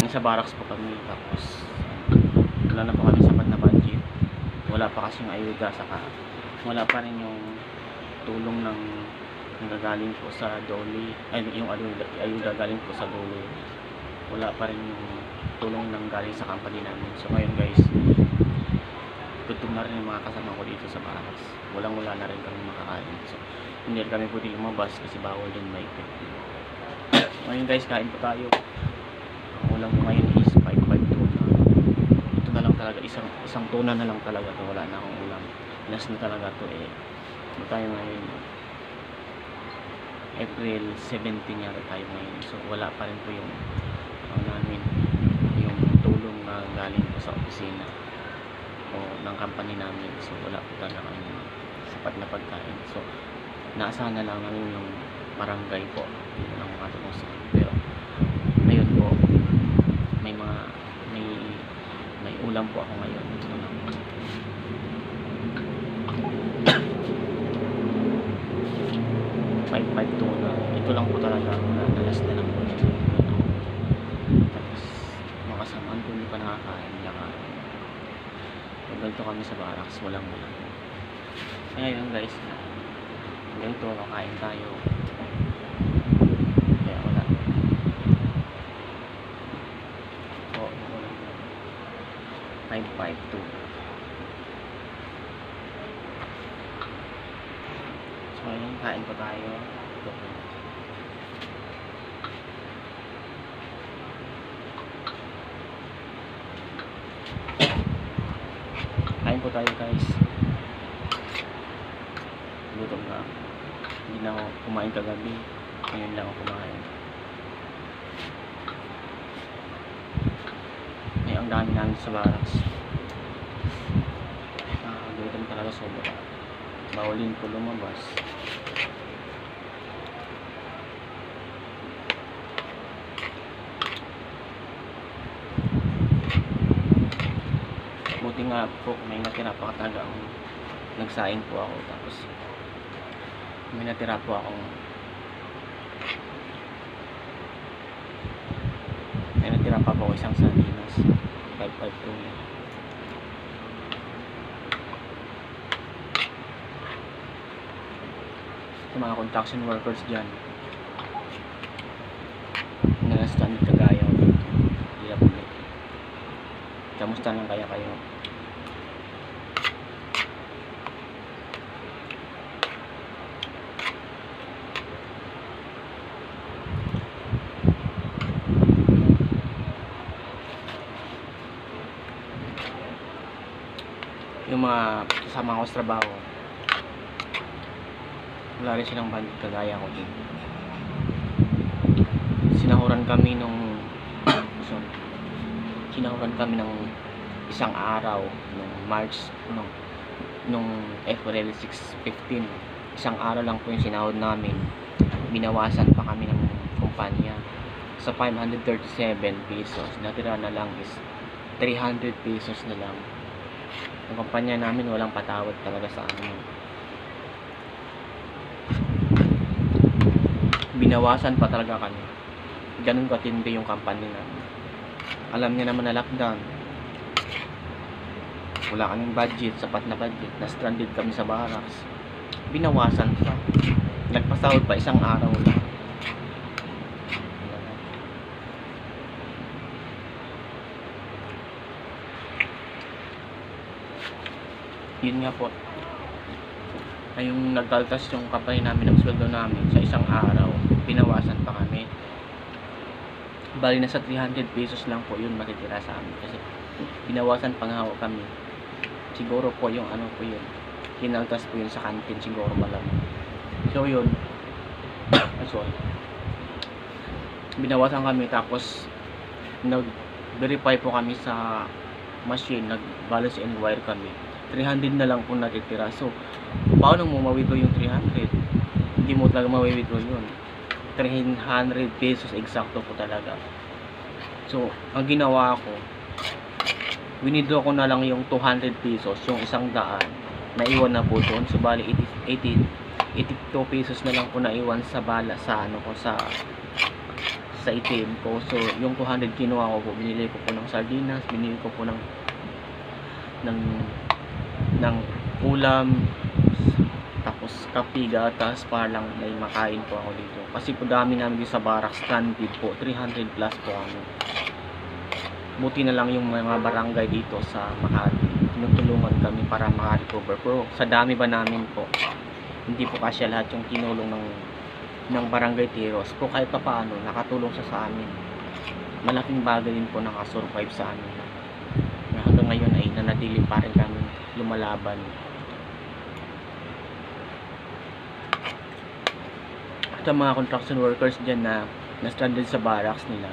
Nasa barracks po kami, tapos wala na po kami sapat na budget. Wala pa kasing ayuda, saka wala pa rin yung tulong ng nanggagaling po sa Dole, ay yung ayuda galing po sa Dole. Wala pa rin yung tulong ng galing sa company namin. So ngayon guys, gutom na rin yung mga kasama ko dito sa barracks. Wala na rin kami makakain. So hindi rin kami pwede lumabas kasi bawal din may effect. Ngayon guys, kain po tayo. Ang ulam ko ngayon is 5-5 tuna. Ito na lang talaga, isang tuna na lang talaga to. Wala na akong ulam. Last na talaga to eh. Ito tayo ngayon. April 17 yata tayo ngayon. So wala pa rin po yung namin, yung tulong na galing po sa opisina o ng company namin. So wala po talaga kami sapat na pagkain. So naasahan na lang namin yung barangay po, yun lang mga tulong sa amin. Pero ngayon po may ulam po ako ngayon. Ito lang. 5-5 tuna. Ito lang po talaga. Nalas na lang po. Tapos makasamaan po hindi pa nakakain. Ganito kami sa barracks. Walang. Ngayon guys, ganito makain tayo. Kaya wala. O, 5-5-2. So ngayon, kain po tayo. Kain po tayo guys. Gutom na. Hindi na ako kumain kagabi. Ngayon lang ako kumain. Ay, ang dami namin sa barracks. Gutom talaga sobra. Bawalin po lumabas. Buti nga po may natira pa talaga akong nagsaing po ako, tapos may natira po akong pa po isang sardinas. 5-5 yung mga construction workers dyan na stand kagaya hirap ulit. Kamusta lang kaya kayo? Yung mga kasama ko sa trabaho, wala rin silang budget kagaya ko din. Sinahuran kami nung isang araw nung March nung April 6-15. Isang araw lang po yung sinahod namin. Binawasan pa kami ng kumpanya sa 537 pesos. Natira na lang is 300 pesos na lang. Ang kumpanya namin walang patawad talaga sa amin. Binawasan pa talaga kami. Ganun katindi yung company namin. Alam niya naman na lockdown. Wala kaming budget, sapat na budget. Na-stranded kami sa barracks. Binawasan pa. Nagpasahod pa isang araw lang. Yun nga po, ay yung nagkaltas yung company namin ng sweldo namin sa isang araw, binawasan pa kami. Bali nasa 300 pesos lang po yun matitira sa amin kasi binawasan pa nga kami. Siguro po yung ano po yun, kinaltas po yun sa canteen siguro malamang. So yun, sorry, binawasan kami, tapos nag-verify po kami sa machine, nag-balance and wire kami, 300 na lang po natitira. So paano mo ma-withdraw yung 300? Hindi mo talaga ma-withdraw yun. 300 pesos eksakto po talaga. So ang ginawa ko, winidraw ko na lang yung 200 pesos, yung 100 naiwan na po doon. So bali 82 pesos na lang po naiwan sa bala sa ano ko, sa sa itim ko. So yung 200 kinuha ko po, binili ko po ng sardinas, binili ko po ng ng ulam, tapos kape, gatas, para lang may makain po ako dito. Kasi po dami namin dito sa barracks, stranded po, 300 plus po kami. Buti na lang yung mga barangay dito sa Makati, tinutulungan kami para makarecover. Pero sa dami ba namin po, hindi po kasya lahat yung tinulong ng barangay Tiros. Po kahit pa paano, nakatulong siya sa amin. Malaking bagay din po nakasurvive sa amin. Hanggang ngayon ay nanatili pa rin kami lumalaban. At ang mga construction workers dyan na stranded sa barracks nila,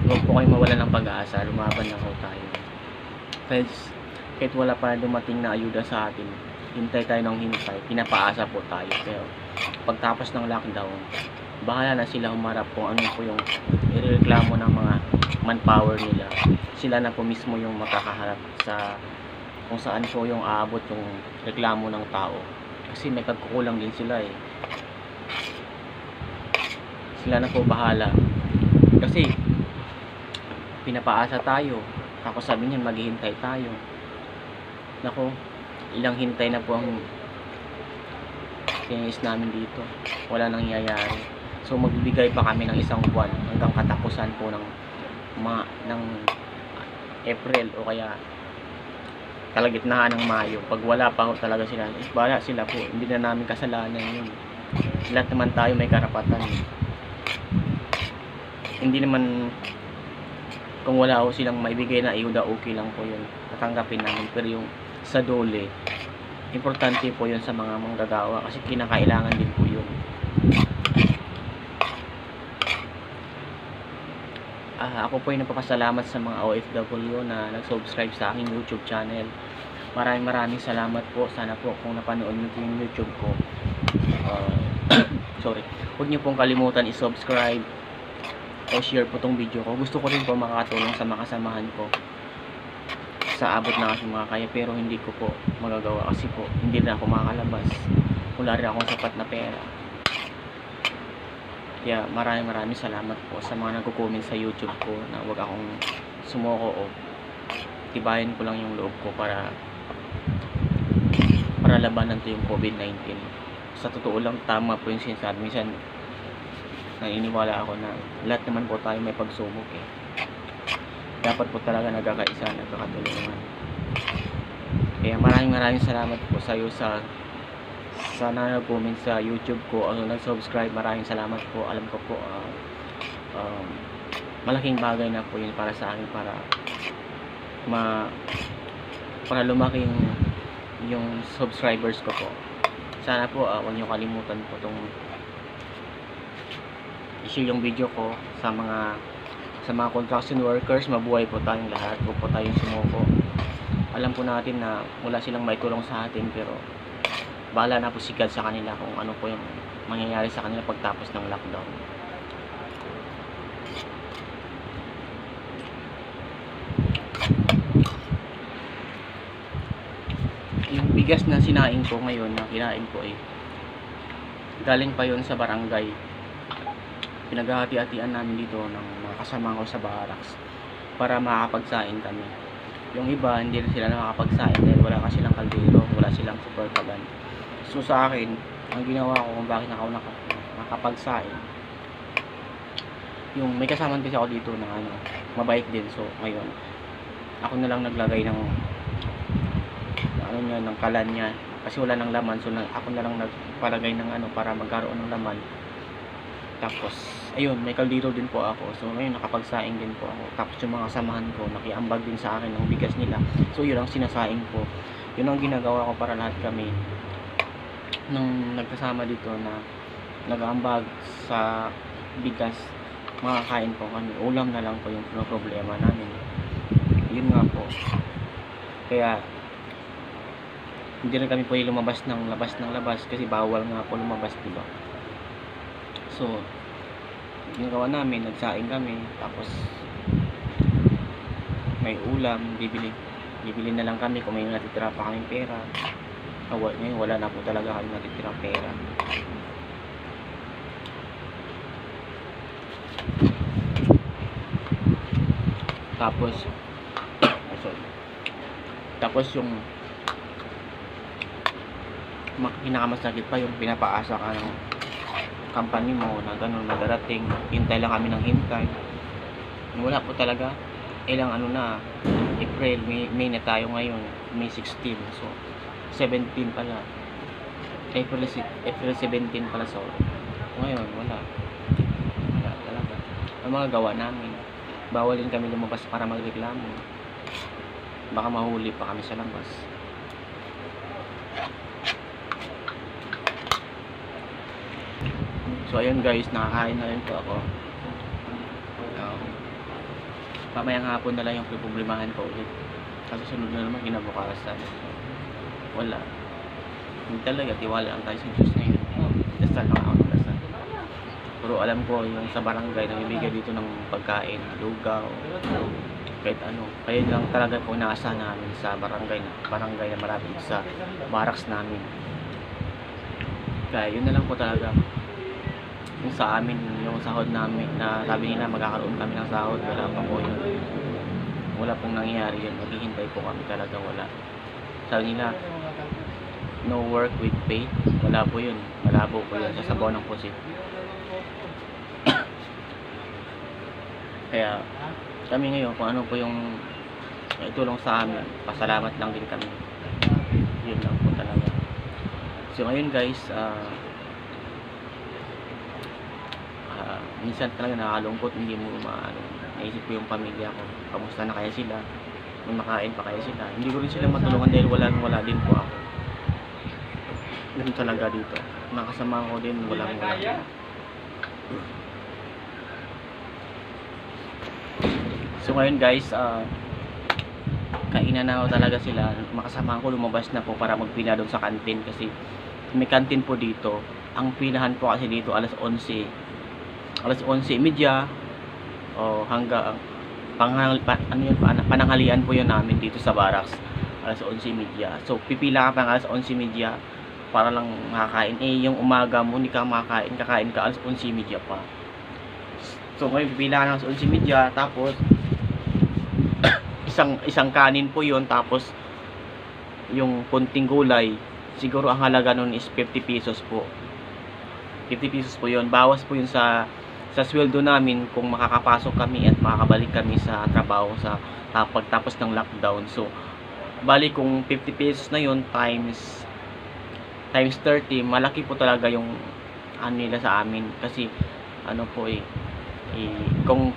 huwag po kayo mawala ng pag-aasa, lumaban lang po tayo. Kahit wala pa dumating na ayuda sa atin, hintay tayo ng hintay, pinapaasa po tayo. Pero pagtapos ng lockdown, bahala na sila humarap kung ano po yung ireklamo ng mga manpower nila. Sila na po mismo yung makakaharap sa kung saan po yung aabot yung reklamo ng tao. Kasi may pagkukulang din sila eh. Sila na po bahala. Kasi pinapaasa tayo, tapos sabi niyan maghihintay tayo. Nako, ilang hintay na po ang tinis namin dito, wala nangyayari. So magbibigay pa kami ng isang buwan hanggang katapusan po ng April o kaya kalagitnaan ng Mayo. Pag wala pa ho talaga sila, wala sila po, hindi na namin kasalanan yun. Lahat naman tayo may karapatan. Hindi naman kung wala ho silang maibigay na ayuda, okay lang po yun, tatanggapin namin. Pero yung sa dole, importante po yun sa mga manggagawa kasi kinakailangan din po yun. Ako po ay napapasalamat sa mga OFW na nag-subscribe sa aking YouTube channel. Maraming salamat po. Sana po kung napanood nyo yung YouTube ko, sorry, huwag nyo pong kalimutan i-subscribe o share po tong video ko. Gusto ko rin po makakatulong sa mga kasamahan ko sa abot na aking mga kaya, pero hindi ko po magagawa kasi po hindi na ako makakalabas, wala rin akong sapat na pera. Kaya maraming salamat po sa mga nagko-comment sa YouTube ko na wag akong sumuko o tibayin ko lang yung loob ko para labanan to yung COVID-19. Sa totoo lang, tama po yung sinasabi. Minsan naniniwala ako na lahat naman po tayo may pagsubok eh. Dapat po talaga nagkakaisa, nagkakatulungan. Kaya maraming salamat po sa iyo sa nag-comment sa YouTube ko o nag-subscribe. Maraming salamat po. Alam ko po malaking bagay na po yun para sa akin, para lumaki yung subscribers ko po. Sana po huwag nyo kalimutan po tong i-share yung video ko sa mga construction workers. Mabuhay po tayong lahat, huwag po tayong sumuko. Alam po natin na wala silang may tulong sa atin, pero bahala na po si God sa kanila kung ano po yung mangyayari sa kanila pagtapos ng lockdown. Yung bigas na sinaing ko ngayon, na kinain ko galing pa yon sa barangay. Pinaghahati-hatian namin dito ng mga kasama ko sa barracks para makakapagsaing kami. Yung iba hindi rin sila nakakapagsaing dahil wala kasi silang kaldero, wala silang super pagan. So sa akin, ang ginawa ko kung bakit ako nakapagsaing, yung may kasama kasi ako dito na mabait din. So ngayon, ako na lang naglagay ng ng kalan niya kasi wala nang laman. So ako na lang nagpalagay ng para magkaroon ng laman. Tapos ayun, may kaldero din po ako. So ngayon nakapagsaing din po ako. Tapos yung mga samahan ko nakiambag din sa akin ng bigas nila. So yun ang sinasaing ko. Yun ang ginagawa ko para lahat kami nung nagkasama dito na nag-aambag sa bigas, makakain po kami. Ulam na lang po yung problema namin. Yun nga po. Kaya hindi rin kami pwede lumabas ng labas kasi bawal nga po lumabas, diba? So ginagawa namin, nagsaing kami, tapos may ulam, bibili na lang kami kung may natitira pa kaming pera. Ngayon wala na po talaga kami natitira pera. Tapos sorry. Tapos yung pinakamasakit pa yung pinapaasa ka ng company mo na ganun madarating, hintay lang kami ng hintay. Wala po talaga. Ilang April, May na tayo ngayon, May 16. So 17 pala. April 17 pala, so ngayon wala talaga. Ang mga gawa namin, bawalin kami lumabas para magreklamo, baka mahuli pa kami sa labas. So ayun guys, nakakain na rin po ako. Pamayang hapon na lang yung problemahan ko ulit, kasi sunod na naman kinabukasan. Wala, hindi talaga, tiwala lang tayo sa Diyos na yun. Dasal lang ako ng dasal. Pero alam ko yung sa barangay na bibigyan dito ng pagkain, lugaw, kahit ano. Kaya lang talaga po naasahan namin sa barangay na malapit sa barracks namin. Kaya yun na lang po talaga. Yung sa amin, yung sahod namin na sabi nila magkakaroon kami ng sahod, wala pa po yun. Wala pong nangyayari yun. Maghihintay po kami talaga, wala. Sabi nila, no work with pay, wala po yun. Malabo po yun, sasabaw ng pusit. Kaya kami ngayon, kung ano po yung itulong sa amin, pasalamat lang din kami. Yun lang po talaga. So ngayon guys, minsan talaga nakakalungkot, hindi mo naisip ko yung pamilya ko, kamusta na kaya sila, may makain pa kaya sila. Hindi ko rin sila matulungan dahil wala din po ako. Ganun talaga dito, nakasama ko din, walang. So ngayon guys, kainan na talaga sila, makasama ko lumabas na po para magpila doon sa kantin, kasi may kantin po dito. Ang pilahan po kasi dito alas 11:30 o hanggang pananghalian po yun namin dito sa barracks, alas 11:30. So pipila ka pang alas 11:30 para lang makakain. Yung umaga mo hindi ka makakain, kakain ka alas 11:30 pa. So ngayon pipila ka ng alas 11:30, tapos isang kanin po yun, tapos yung kunting gulay. Siguro ang halaga nun is 50 pesos po. 50 pesos po yun. Bawas po yun sa sweldo namin kung makakapasok kami at makakabalik kami sa trabaho sa pagtapos ng lockdown. So bali kung 50 pesos na yun times 30, malaki po talaga yung nila sa amin, kasi kung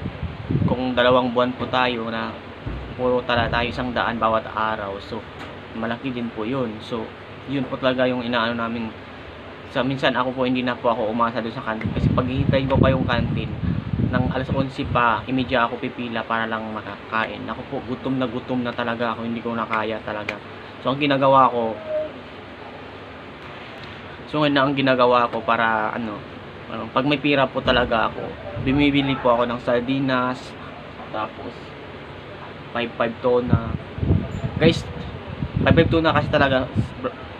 2 buwan po tayo na puro tayo 100 bawat araw, so malaki din po yun. So yun po talaga yung inaano namin. So minsan ako po hindi na po ako umasa doon sa kantin, kasi pag hihintayin ko pa yung kantin ng alas 11 pa, imedya ako pipila para lang makakain. Ako po gutom na talaga ako, hindi ko na kaya talaga. So ang ginagawa ko para pag may pira po talaga ako, bumibili po ako ng sardinas, tapos 5-5 tuna. Guys, 5-5 tuna kasi talaga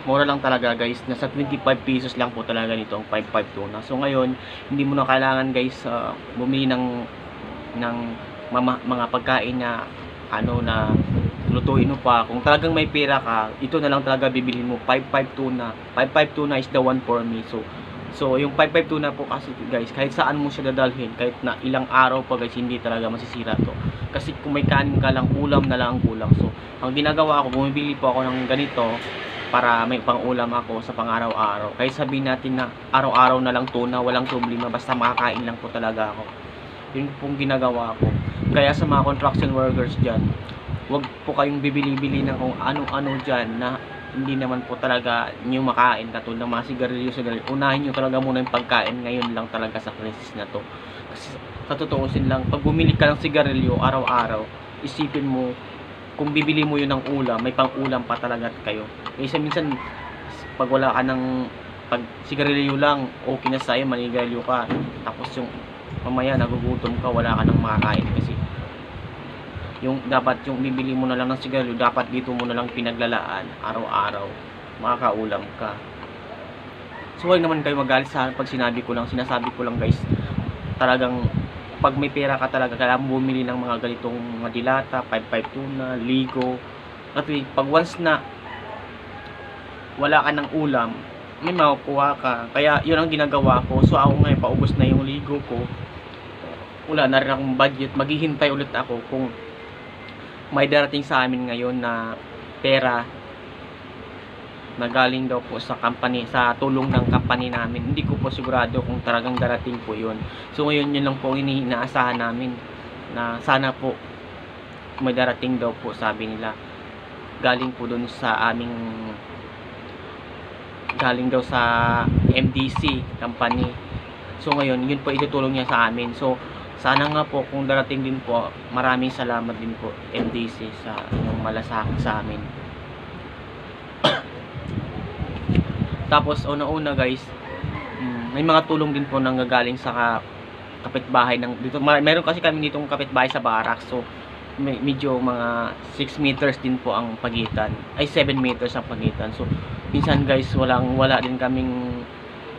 mura lang talaga guys, nasa 25 pesos lang po talaga nito ang 5-5 tuna. So ngayon, hindi mo na kailangan guys bumili ng mga pagkain na na lutuin mo pa. Kung talagang may pera ka, ito na lang talaga bibilhin mo, 5-5 tuna. 5-5 tuna is the one for me. So yung 5-5 tuna po kasi guys, kahit saan mo siya dadalhin, kahit na ilang araw pa guys, hindi talaga masisira to. Kasi kung may kanin ka lang, ulam na lang ang kulang. So ang ginagawa ko, bumibili po ako ng ganito para may pang-ulam ako sa pang-araw-araw. Kahit sabihin natin na araw-araw na lang tuna, walang problema, basta makakain lang po talaga ako. Yun pong ginagawa ko. Kaya sa mga construction workers dyan, wag po kayong bibili-bili ng kung ano-ano dyan na hindi naman po talaga nyo makain, katulad ng mga sigarilyo. Unahin nyo talaga muna yung pagkain ngayon lang talaga sa crisis na to. Kasi sa tutuusin lang, pag bumili ka ng sigarilyo araw-araw, isipin mo, kung bibili mo yun ng ulam, may pang-ulam pa talaga kayo. Kasi minsan, pag wala ka pag sigarilyo lang, okay na sa'yo, manigarilyo ka. Tapos yung mamaya nagugutom ka, wala ka nang makakain. Kasi dapat yung bibili mo na lang ng sigarilyo, dapat dito mo na lang pinaglalaan araw-araw, makakaulam ka. So huwag naman kayo magalit sa pag sinasabi ko lang guys, talagang pag may pera ka talaga, kailangan mo bumili ng mga ganitong mga dilata, 5-5 tuna, ligo. At pag once na wala ka ng ulam, may makukuha ka. Kaya yun ang ginagawa ko. So ako ngayon, paubos na yung ligo ko. Wala na rin akong budget. Maghihintay ulit ako kung may darating sa amin ngayon na pera na galing daw po sa company, sa tulong ng company namin. Hindi ko po sigurado kung talagang darating po yun. So ngayon yun lang po inaasahan namin, na sana po may darating daw po, sabi nila. Galing po dun sa aming, galing daw sa MDC company. So ngayon yun po itutulong niya sa amin. So sana nga po kung darating din po, maraming salamat din po MDC sa inyong malasakit sa amin. Tapos una-una guys, may mga tulong din po nang gagaling sa kapitbahay ng dito. Meron kasi kami ditong kapitbahay sa Barracks. So medyo mga 6 meters din po ang pagitan. Ay 7 meters ang pagitan. So minsan guys, wala din kaming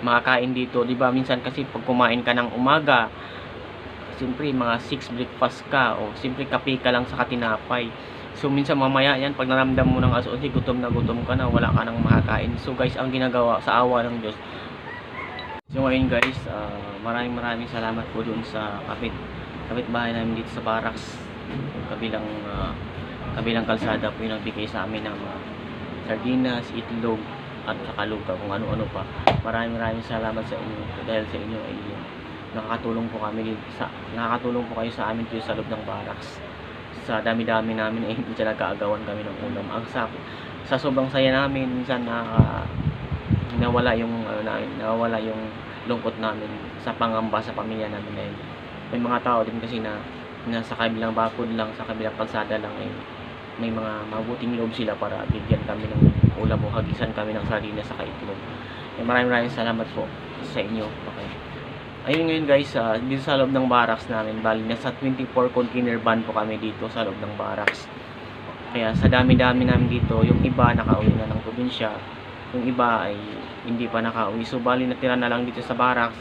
makakain dito, 'di ba? Minsan kasi pag kumain ka ng umaga, siyempre mga 6 breakfast ka, o siyempre kape ka lang sa katinapay. So minsan mamaya yan, pag naramdam mo ng alas 11, gutom ka na, wala ka nang makakain. So guys, ang ginagawa sa awa ng Diyos. So ngayon guys, maraming salamat po dun sa kapitbahay namin dito sa Barracks. Kabilang kalsada po yung nagbigay sa amin ng sardinas, itlog, at saka lupa, kung ano-ano pa. Maraming salamat sa inyo, dahil sa inyo ay nakakatulong po kayo sa amin dito sa loob ng Barracks. Sa dami-dami namin ay minsan nagkaagawan kami ng ulam. Sa sobrang saya namin, minsan nawala yung lungkot namin sa pangamba sa pamilya namin. May mga tao din kasi na nasa kabilang bakod lang, sa kabilang kalsada lang, ay may mga mabuting loob sila para bigyan kami ng ulam o hagisan kami ng sardinas sa itlog. Maraming salamat po sa inyo. Okay. Ayun ngayon guys, dito sa loob ng Barracks namin, bali nasa 24 container van po kami dito sa loob ng Barracks. Kaya sa dami-dami namin dito, yung iba nakauwi na ng probinsya, yung iba ay hindi pa nakauwi. So bali natira na lang dito sa Barracks,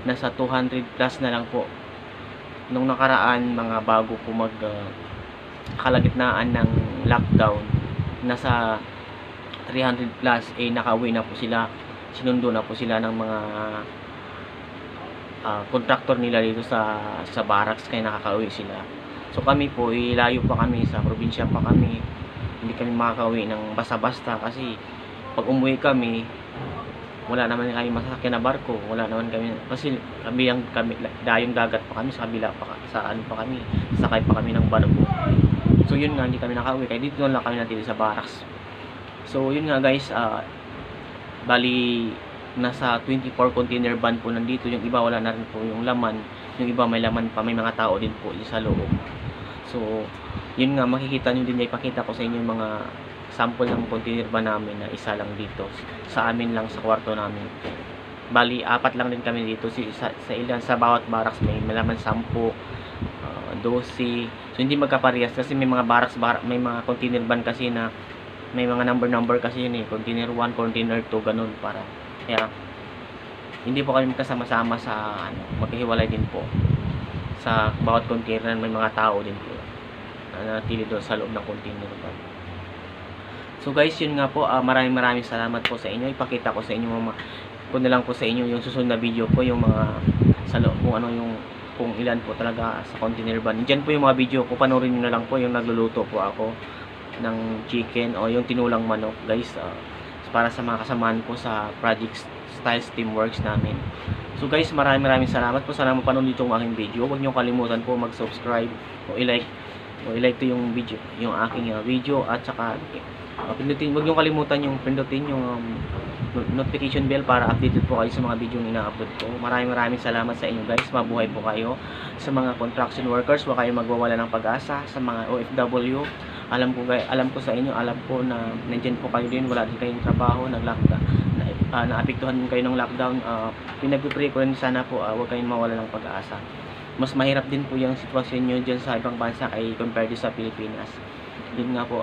nasa 200 plus na lang po. Nung nakaraan, mga bago po kalagitnaan ng lockdown, nasa 300 plus nakauwi na po sila. Sinundo na po sila ng mga contractor nila dito sa Barracks, kaya nakakauwi sila. So kami po, layo pa kami, sa probinsya pa kami, hindi kami makakauwi ng basta-basta kasi pag umuwi kami, wala naman kami masasakyan na barko, wala naman kami, kasi dayong dagat pa kami, sa kabila pa, kami, sakay pa kami ng barko. So yun nga, hindi kami nakauwi, kaya dito lang kami natili sa Barracks. So yun nga guys, bali nasa 24 container van po nandito. Yung iba wala na rin po yung laman, yung iba may laman pa, may mga tao din po sa loob. So yun nga, makikita nyo din, ipakita ko sa inyo yung mga sample ng container van namin na isa lang dito sa amin lang, sa kwarto namin. Bali 4 lang din kami dito, sa bawat Barracks may laman 10, 12. So hindi magkaparehas kasi may mga Barracks, may mga container van kasi na may mga number kasi yun container 1, container 2, ganun. Para kaya hindi po kami kasama-sama sa maghihiwalay din po. Sa bawat container may mga tao din po na natili doon sa loob ng container van. So guys, yun nga po, maraming salamat po sa inyo. Ipakita ko sa inyo kung na lang po sa inyo yung susunod na video ko, yung mga sa loob, kung ilan po talaga sa container van. Diyan po yung mga video ko, panoorin niyo na lang po yung nagluluto po ako ng chicken o yung tinulang manok guys, para sa mga kasamaan ko sa Project Styles Teamworks namin. So guys, maraming salamat po. Sana mapanood dito ang aking video. Huwag niyo kalimutan po mag-subscribe o i-like to yung video, yung aking video, at saka huwag niyo kalimutan yung pindutin yung notification bell para updated po kayo sa mga video na ina-upload ko. Maraming salamat sa inyo guys. Mabuhay po kayo. Sa mga construction workers, huwag kayong magwawala ng pag-asa. Sa mga OFW, alam ko sa inyo, alam ko na nandiyan po kayo din, wala din kayong trabaho, nag-lockdown, naapektuhan din kayo ng lockdown. Pinag-pray ko rin sana po, huwag kayong mawala ng pag-asa. Mas mahirap din po yung sitwasyon nyo dyan sa ibang bansa ay compared sa Pilipinas. Yun nga po,